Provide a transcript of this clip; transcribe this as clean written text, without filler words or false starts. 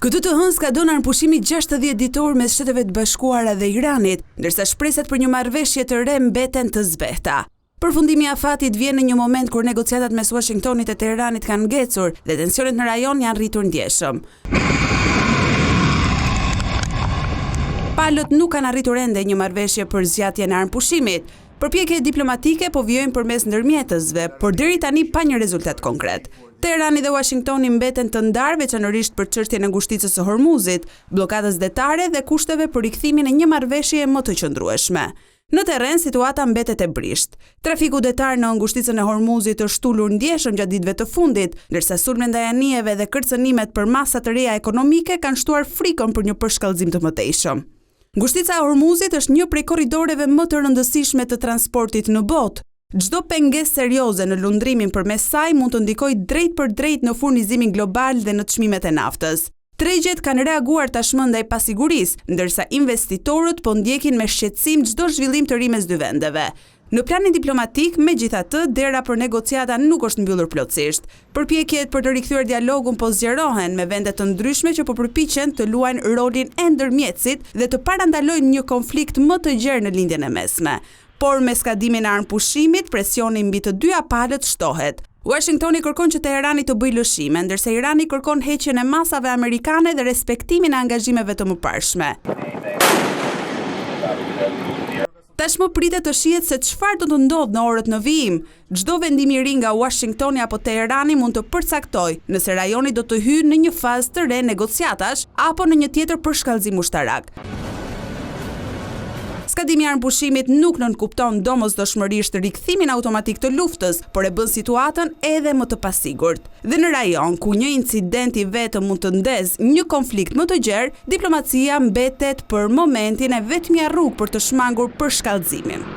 Këtë të hënë ka dhënë armpushimi 60 ditor mes Shteteve të Bashkuara dhe Iranit, ndërsa shpresat për një marrëveshje të re mbeten të zbehta. Përfundimi i afatit vjen në një moment kur negociatat mes Washingtonit e Teheranit kanë ngecur dhe tensionet në rajon janë rritur ndjeshëm. Palët nuk kanë arritur ende një marrëveshje për zgjatjen e armpushimit. Përpjekje diplomatike po vijojnë përmes ndërmjetësve, por deri tani pa një rezultat konkret. Teherani dhe Washingtoni mbeten të ndarë veçanërisht për çështjen e ngushticës së Hormuzit, bllokadës detare dhe kushteve për rikthimin e një marrëveshje më të qëndrueshme. Në terren situata mbetet e brisht. Trafiku detar në ngushticën e Hormuzit është ulur ndjeshëm gjatë ditëve të fundit, ndërsa sulmet ndaj anijeve dhe kërcënimet për masa të reja ekonomike kanë shtuar frikën për një përshkallëzim të mëtejshëm. Ngushtica e Hormuzit është një prej korridoreve më të rëndësishme të transportit në botë. Çdo pengesë serioze në lundrimin përmes saj mund të ndikojë drejt për drejt në furnizimin global dhe në çmimet e naftës. Tregjet kanë reaguar tashmë ndaj pasigurisë, ndërsa investitorët po ndjekin me shqetësim çdo zhvillim të ri mes dy vendeve. Në planin diplomatik, megjithatë, dera për negociata nuk është mbyllur plotësisht. Përpjekjet për të rikthyer dialogun po zgjerohen me vende të ndryshme që po përpiqen të luajnë rolin e ndërmjetësit dhe të parandalojnë një konflikt më të gjerë në lindjen e mesme. Por me skadimin e armpushimit, presioni mbi të dyja palët shtohet. Washingtoni kërkon që Teherani të bëjë lëshime, ndërsa Irani kërkon heqjen e masave amerikane dhe respektimin e angazhimeve të mëparshme. Tashmë pritet të shihet se çfarë do të ndodhë në orët në vijim. Çdo vendim i ri nga Washingtoni apo Teherani mund të përcaktojë nëse rajoni do të hyjë në një fazë të re negociatash apo në një tjetër përshkallëzim ushtarak. Skadimi i armpushimit nuk nënkupton domosdoshmërisht rikthimin automatik të luftës, por e bën situatën edhe më të pasigurt. Dhe në rajon ku një incident i vetëm mund të ndezë një konflikt më të gjerë, diplomacia mbetet për momentin e vetmja rrugë për të shmangur përshkallëzimin.